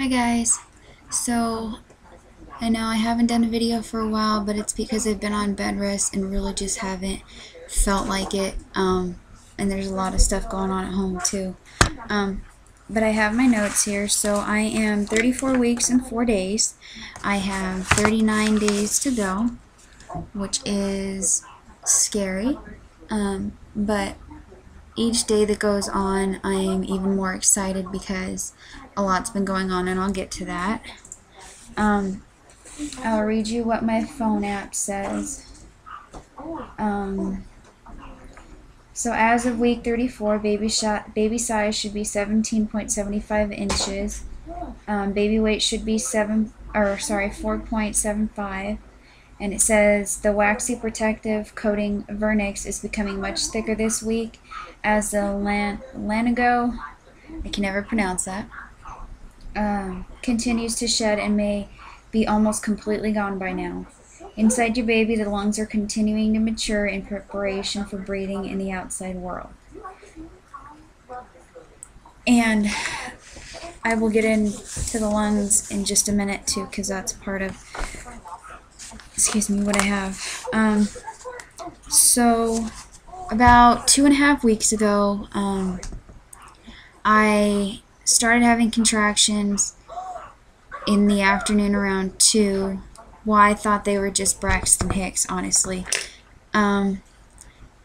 Hi guys. So I know I haven't done a video for a while, but it's because I've been on bed rest and really just haven't felt like it. And there's a lot of stuff going on at home too. Um, but I have my notes here. So I am 34 weeks and 4 days. I have 39 days to go, which is scary. But each day that goes on, I am even more excited because a lot's been going on, and I'll get to that. I'll read you what my phone app says. So as of week 34, baby size should be 17.75 inches. Baby weight should be 4.75. And it says the waxy protective coating vernix is becoming much thicker this week as the Lanago, I can never pronounce that, continues to shed and may be almost completely gone by now. Inside your baby, the lungs are continuing to mature in preparation for breathing in the outside world. And I will get into the lungs in just a minute too, because that's part of, what I have. So about 2.5 weeks ago, I started having contractions in the afternoon around 2. Well, I thought they were just Braxton Hicks, honestly. And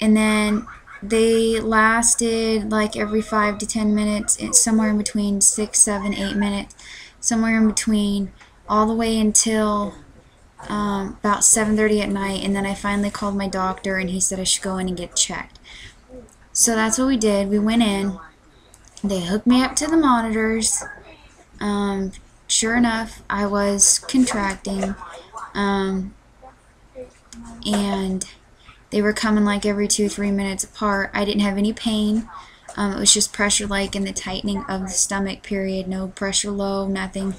then they lasted like every 5 to 10 minutes. It's somewhere in between 6, 7, 8 minutes. Somewhere in between, all the way until about 7:30 at night. And then I finally called my doctor, and he said I should go in and get checked. So that's what we did. We went in. They hooked me up to the monitors. Sure enough, I was contracting. And they were coming like every 2-3 minutes apart. I didn't have any pain. It was just pressure like in the tightening of the stomach, period. No pressure low, nothing.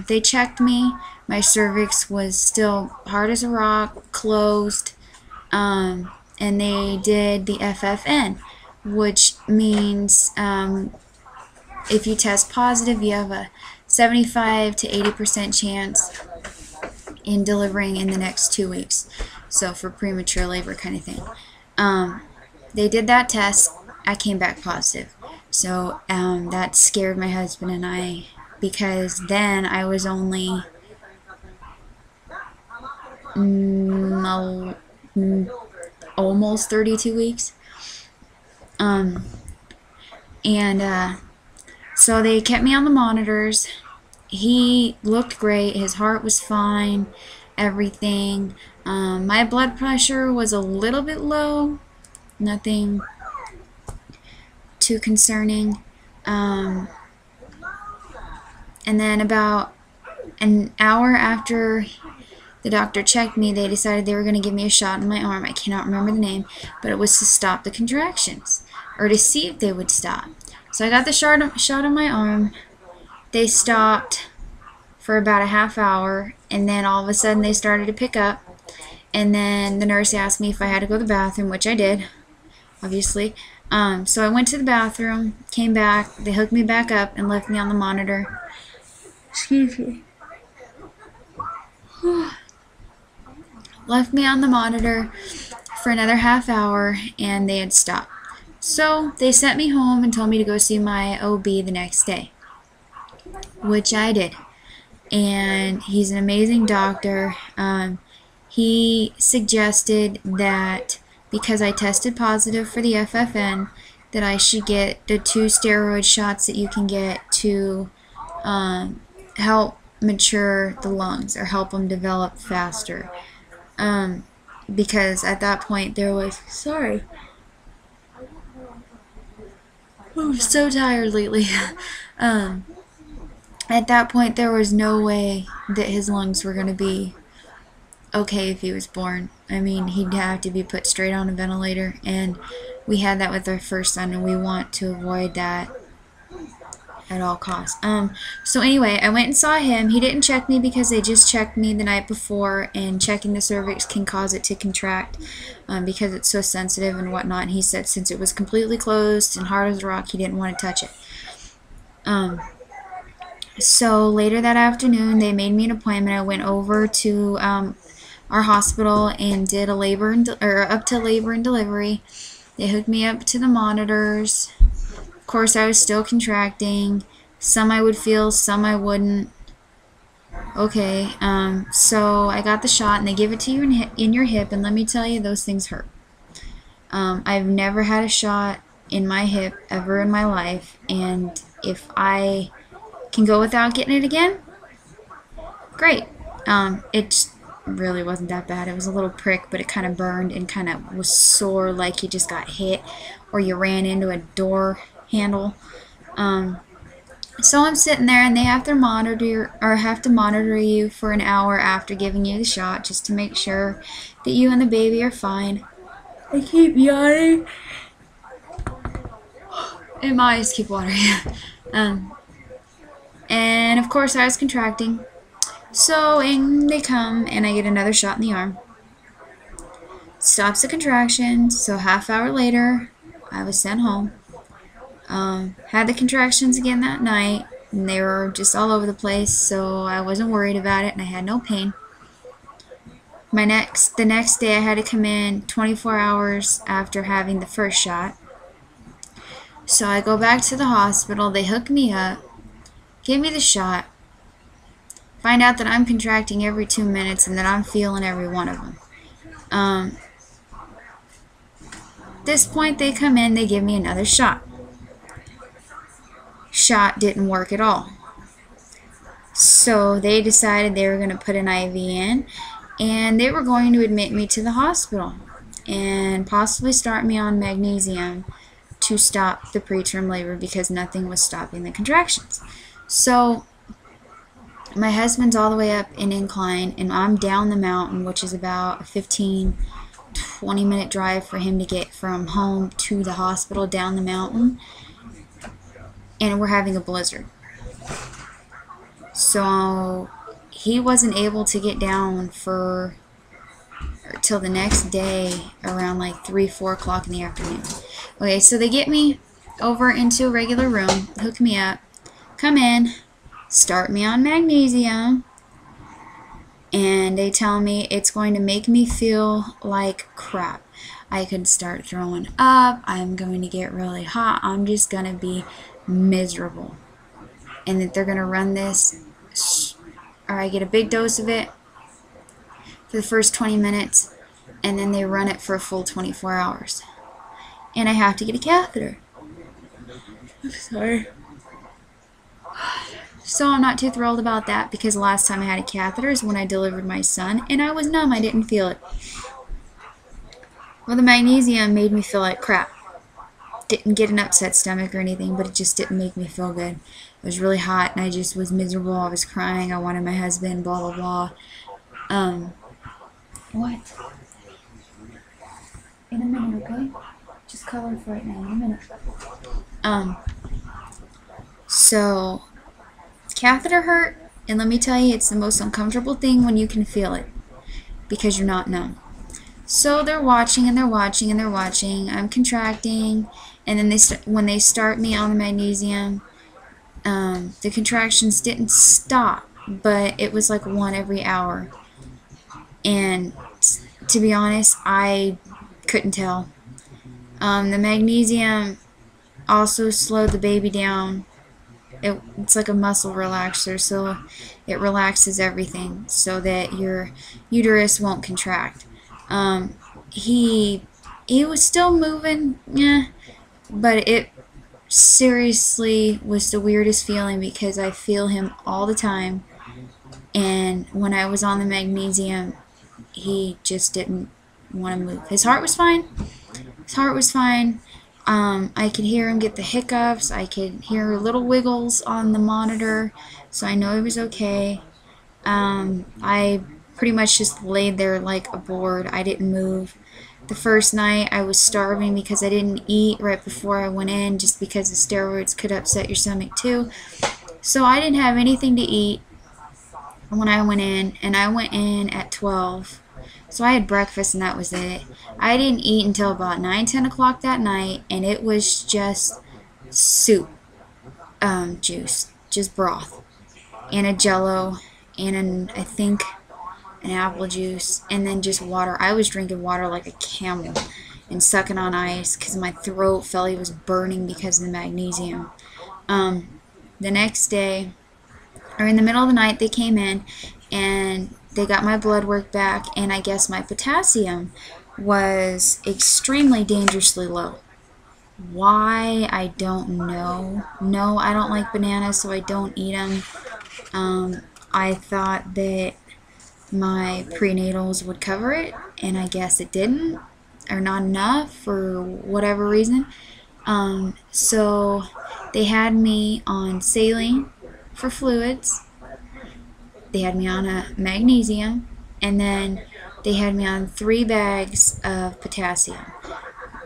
They checked me. My cervix was still hard as a rock, closed. And they did the FFN, which means if you test positive, you have a 75 to 80% chance in delivering in the next 2 weeks. So for premature labor kind of thing. They did that test. I came back positive. So that scared my husband and I, because then I was only almost 32 weeks. So they kept me on the monitors. He looked great. His heart was fine. Everything. My blood pressure was a little bit low. Nothing too concerning. And then about an hour after the doctor checked me, they decided they were going to give me a shot in my arm. I cannot remember the name, but it was to stop the contractions, or to see if they would stop. So I got the shot in my arm. They stopped for about a half hour, and then all of a sudden they started to pick up. And then the nurse asked me if I had to go to the bathroom, which I did, obviously. So I went to the bathroom, came back, they hooked me back up and left me on the monitor. Excuse me. Left me on the monitor for another half hour, and they had stopped. So they sent me home and told me to go see my OB the next day, which I did. And he's an amazing doctor. He suggested that because I tested positive for the FFN, that I should get the 2 steroid shots that you can get to help mature the lungs, or help them develop faster. Because at that point there was, sorry, I'm so tired lately. At that point there was no way that his lungs were going to be okay if he was born. I mean, he'd have to be put straight on a ventilator, and we had that with our first son, and we want to avoid that at all costs. So anyway, I went and saw him. He didn't check me because they just checked me the night before, and checking the cervix can cause it to contract because it's so sensitive and whatnot. And he said since it was completely closed and hard as a rock, he didn't want to touch it. So later that afternoon, they made me an appointment. I went over to our hospital and did a labor and or up to labor and delivery. They hooked me up to the monitors. Of course, I was still contracting. Some I would feel, some I wouldn't. Okay, so I got the shot, and they give it to you in your hip, and let me tell you, those things hurt. I've never had a shot in my hip ever in my life, and if I can go without getting it again, great. It really wasn't that bad. It was a little prick, but it kind of burned and kind of was sore, like you just got hit or you ran into a door handle. So I'm sitting there, and they have to monitor you for an hour after giving you the shot, just to make sure that you and the baby are fine. I keep yawning, and my eyes keep watering. And of course I was contracting. So in they come, and I get another shot in the arm. Stops the contractions. So half hour later, I was sent home. Had the contractions again that night, and they were just all over the place, so I wasn't worried about it, and I had no pain. The next day I had to come in 24 hours after having the first shot. So I go back to the hospital, they hook me up, give me the shot, find out that I'm contracting every 2 minutes and that I'm feeling every one of them. At this point they come in, they give me another shot. Shot didn't work at all. So they decided they were going to put an IV in, and they were going to admit me to the hospital and possibly start me on magnesium to stop the preterm labor because nothing was stopping the contractions. So my husband's all the way up in Incline, and I'm down the mountain, which is about a 15-20 minute drive for him to get from home to the hospital down the mountain, and we're having a blizzard. So he wasn't able to get down till the next day around like 3-4 o'clock in the afternoon. Okay, so they get me over into a regular room, hook me up, come in, start me on magnesium, and they tell me it's going to make me feel like crap. I could start throwing up, I'm going to get really hot, I'm just going to be miserable. And that they're going to run this, or I get a big dose of it for the first 20 minutes, and then they run it for a full 24 hours. And I have to get a catheter. I'm sorry. So I'm not too thrilled about that, because the last time I had a catheter is when I delivered my son, and I was numb, I didn't feel it. Well, the magnesium made me feel like crap. Didn't get an upset stomach or anything, but it just didn't make me feel good. It was really hot, and I just was miserable. I was crying. I wanted my husband, blah, blah, blah. What? In a minute, okay? Just color for right now, in a minute. So, catheter hurt, and let me tell you, it's the most uncomfortable thing when you can feel it, because you're not numb. So they're watching, and they're watching, and they're watching. I'm contracting, and then when they start me on the magnesium, the contractions didn't stop, but it was like one every hour. And to be honest, I couldn't tell. The magnesium also slowed the baby down. It's like a muscle relaxer, so it relaxes everything so that your uterus won't contract. He was still moving, yeah, but it seriously was the weirdest feeling, because I feel him all the time, and when I was on the magnesium, he just didn't want to move. His heart was fine. I could hear him get the hiccups. I could hear little wiggles on the monitor, so I know he was okay. I pretty much just laid there like a board. I didn't move. The first night I was starving because I didn't eat right before I went in, just because the steroids could upset your stomach too. So I didn't have anything to eat when I went in, and I went in at 12. So I had breakfast, and that was it. I didn't eat until about 9-10 o'clock that night, and it was just soup, juice, just broth. and a Jello, and I think an apple juice, and then just water. I was drinking water like a camel and sucking on ice because my throat felt like it was burning because of the magnesium. The next day, or in the middle of the night, they came in and they got my blood work back, and I guess my potassium was extremely dangerously low. Why, I don't know. No, I don't like bananas, so I don't eat them. I thought that my prenatals would cover it, and I guess it didn't, or not enough for whatever reason. So they had me on saline for fluids, they had me on a magnesium, and then they had me on 3 bags of potassium.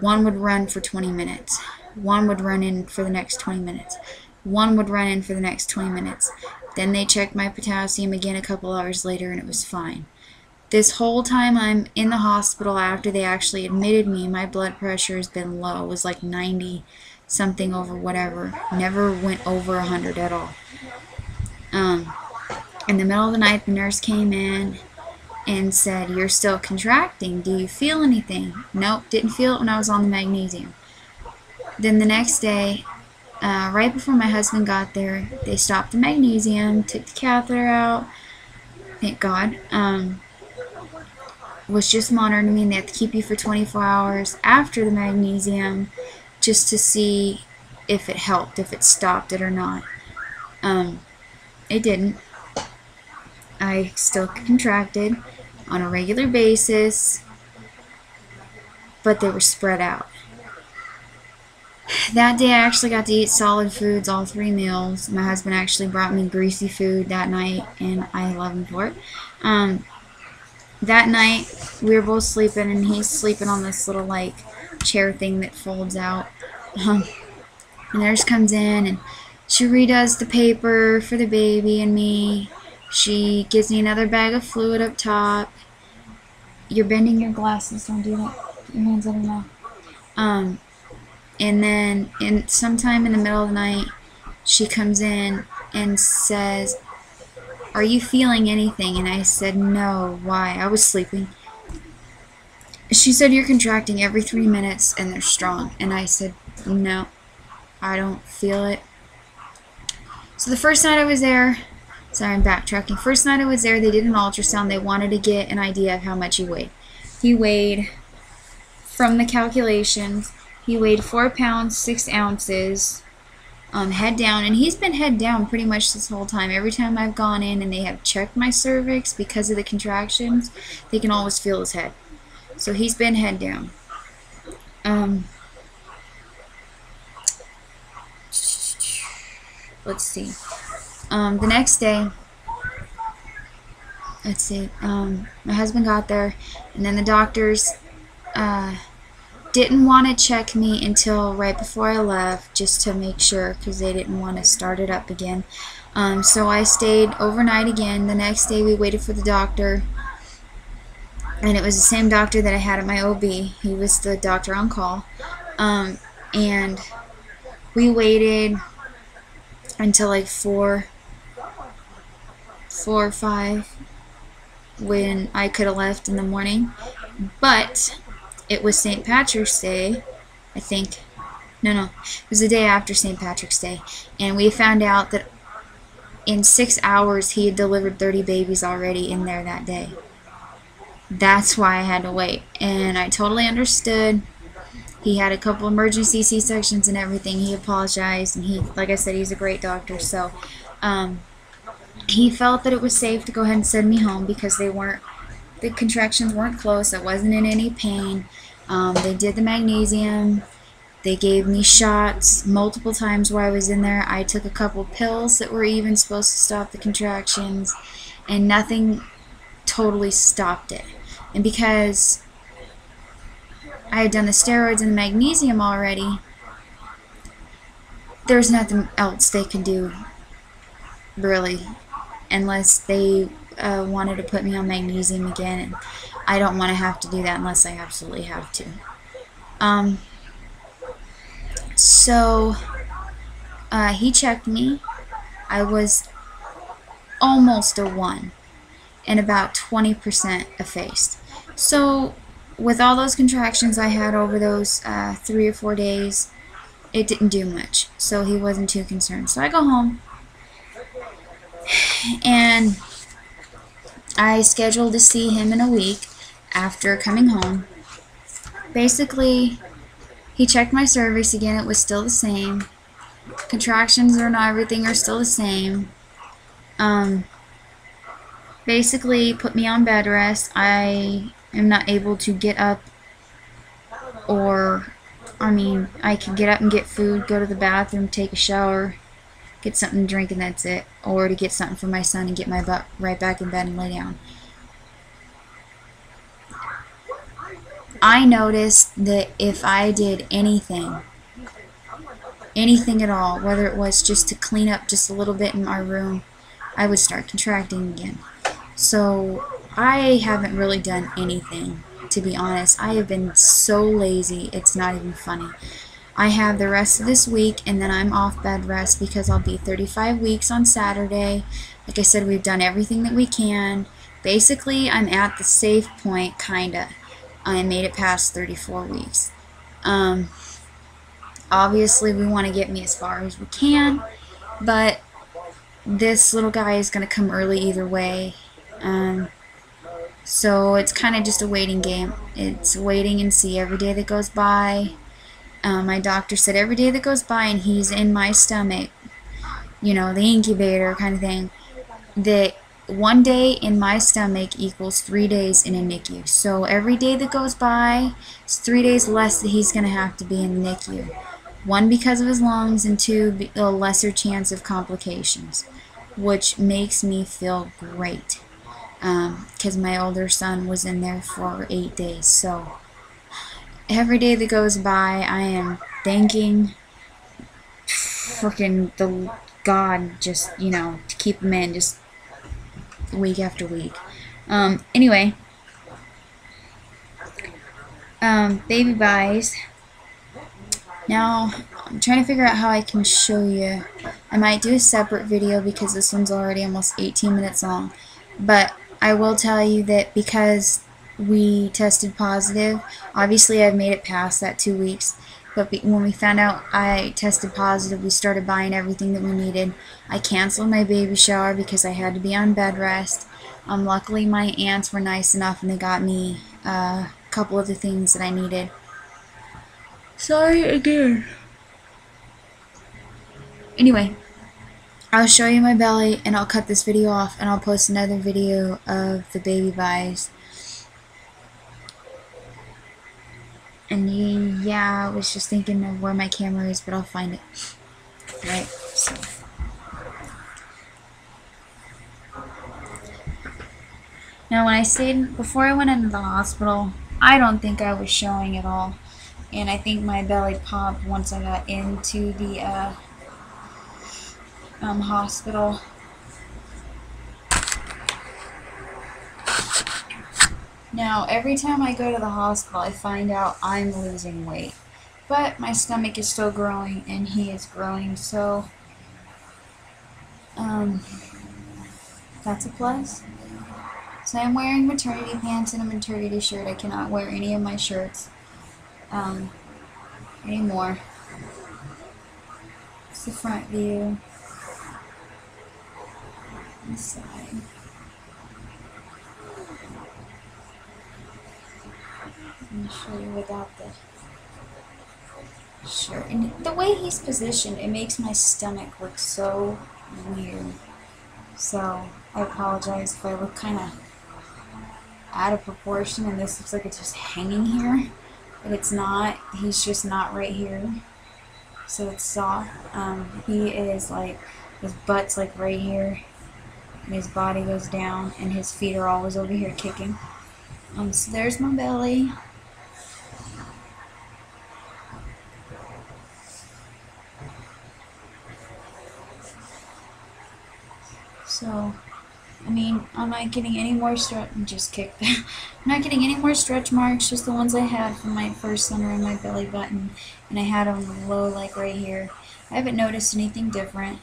One would run for 20 minutes. One would run in for the next 20 minutes. One would run in for the next 20 minutes. Then they checked my potassium again a couple hours later, and it was fine. This whole time I'm in the hospital after they actually admitted me, my blood pressure has been low. It was like 90 something over whatever. Never went over 100 at all. In the middle of the night, the nurse came in and said, "You're still contracting. Do you feel anything?" Nope, didn't feel it when I was on the magnesium. Then the next day, right before my husband got there, they stopped the magnesium, took the catheter out. Thank God. Was just monitoring me, and they have to keep you for 24 hours after the magnesium just to see if it helped, if it stopped it or not. It didn't. I still contracted on a regular basis, but they were spread out. That day I actually got to eat solid foods, all 3 meals. My husband actually brought me greasy food that night, and I love him for it. That night we were both sleeping, and he's sleeping on this little like chair thing that folds out. The nurse comes in and she redoes the paper for the baby and me. She gives me another bag of fluid up top. You're bending your glasses, don't do that. Put your hands over your mouth. And then sometime in the middle of the night, she comes in and says, "Are you feeling anything?" And I said, "No." Why? I was sleeping. She said, "You're contracting every 3 minutes and they're strong." And I said, "No, I don't feel it." So the first night I was there, sorry, I'm backtracking. First night I was there, they did an ultrasound. They wanted to get an idea of how much he weighed. He weighed, from the calculations, he weighed 4 pounds, 6 ounces, head down. And he's been head down pretty much this whole time. Every time I've gone in and they have checked my cervix because of the contractions, they can always feel his head. So he's been head down. Let's see. The next day, let's see, my husband got there, and then the doctors didn't want to check me until right before I left, just to make sure, because they didn't want to start it up again. So I stayed overnight again. The next day we waited for the doctor, and it was the same doctor that I had at my OB. He was the doctor on call. And we waited until like 4 or 5 when I could have left in the morning. But it was St. Patrick's Day, I think. No, it was the day after St. Patrick's Day. And we found out that in 6 hours he had delivered 30 babies already in there that day. That's why I had to wait. And I totally understood. He had a couple emergency C-sections and everything. He apologized, and he, like I said, he's a great doctor. So he felt that it was safe to go ahead and send me home because the contractions weren't close. I wasn't in any pain. They did the magnesium. They gave me shots multiple times while I was in there. I took a couple pills that were even supposed to stop the contractions, and nothing totally stopped it. And because I had done the steroids and the magnesium already, there's nothing else they can do, really, unless they wanted to put me on magnesium again, and I don't want to have to do that unless I absolutely have to. So he checked me. I was almost a 1 and about 20% effaced. So with all those contractions I had over those 3 or 4 days, it didn't do much. So he wasn't too concerned. So I go home and I scheduled to see him in a week after coming home. Basically, he checked my cervix again. It was still the same. Contractions and everything are still the same. Basically put me on bed rest. I am not able to get up, or I can get up and get food, go to the bathroom, take a shower, get something to drink, and that's it. Or to get something for my son and get my butt right back in bed and lay down. I noticed that if I did anything at all, whether it was just to clean up just a little bit in our room, I would start contracting again. So I haven't really done anything, to be honest. I have been so lazy, it's not even funny. I have the rest of this week, and then I'm off bed rest because I'll be 35 weeks on Saturday. Like I said, we've done everything that we can. Basically, I'm at the safe point, kinda. I made it past 34 weeks. Obviously, we want to get me as far as we can, but this little guy is going to come early either way. So it's kind of just a waiting game. It's waiting and see every day that goes by. My doctor said every day that goes by and he's in my stomach, you know, the incubator kind of thing, that 1 day in my stomach equals 3 days in a NICU. So every day that goes by, it's 3 days less that he's going to have to be in the NICU. 1, because of his lungs, and 2, a lesser chance of complications, which makes me feel great. Because my older son was in there for 8 days. So every day that goes by, I am thanking freaking the God, just, you know, to keep him in just week after week. Anyway, baby buys. Now, I'm trying to figure out how I can show you. I might do a separate video because this one's already almost 18 minutes long. But I will tell you that because we tested positive, obviously I've made it past that 2 weeks, but when we found out I tested positive, we started buying everything that we needed. I canceled my baby shower because I had to be on bed rest. Luckily my aunts were nice enough and they got me a couple of the things that I needed. Sorry again. Anyway, I'll show you my belly and I'll cut this video off and I'll post another video of the baby buys. And yeah, I was just thinking of where my camera is, but I'll find it. Right, so. Now when I stayed, before I went into the hospital, I don't think I was showing at all. And I think my belly popped once I got into the hospital. Now, every time I go to the hospital, I find out I'm losing weight. But my stomach is still growing, and he is growing, so that's a plus. So I'm wearing maternity pants and a maternity shirt. I cannot wear any of my shirts anymore. It's the front view. This side. Let me show you without the shirt. And the way he's positioned, it makes my stomach look so weird. So I apologize if I look kind of out of proportion and this looks like it's just hanging here. But it's not. He's just not right here. So it's soft. He is like, his butt's like right here. And his body goes down and his feet are always over here kicking. So there's my belly. So, I mean, I'm not getting any more just kick that. I'm not getting any more stretch marks, just the ones I had from my first son around my belly button, and I had them low, like right here. I haven't noticed anything different.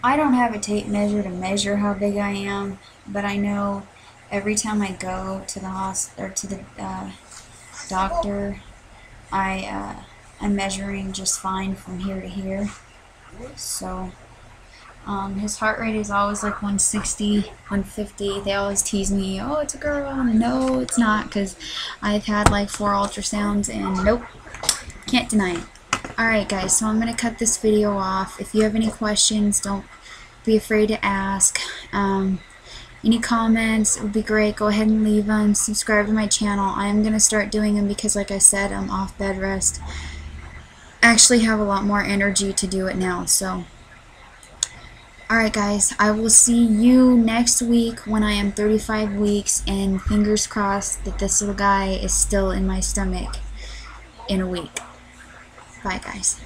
I don't have a tape measure to measure how big I am, but I know every time I go to the hospital or to the doctor, I'm measuring just fine from here to here. So his heart rate is always like 160, 150. They always tease me, oh, it's a girl. No, it's not, because I've had like 4 ultrasounds and nope, can't deny it. Alright guys, so I'm going to cut this video off. If you have any questions, don't be afraid to ask. Any comments would be great. Go ahead and leave them. Subscribe to my channel. I am going to start doing them because, like I said, I'm off bed rest. I actually have a lot more energy to do it now. So, alright guys, I will see you next week when I am 35 weeks, and fingers crossed that this little guy is still in my stomach in a week. Bye guys.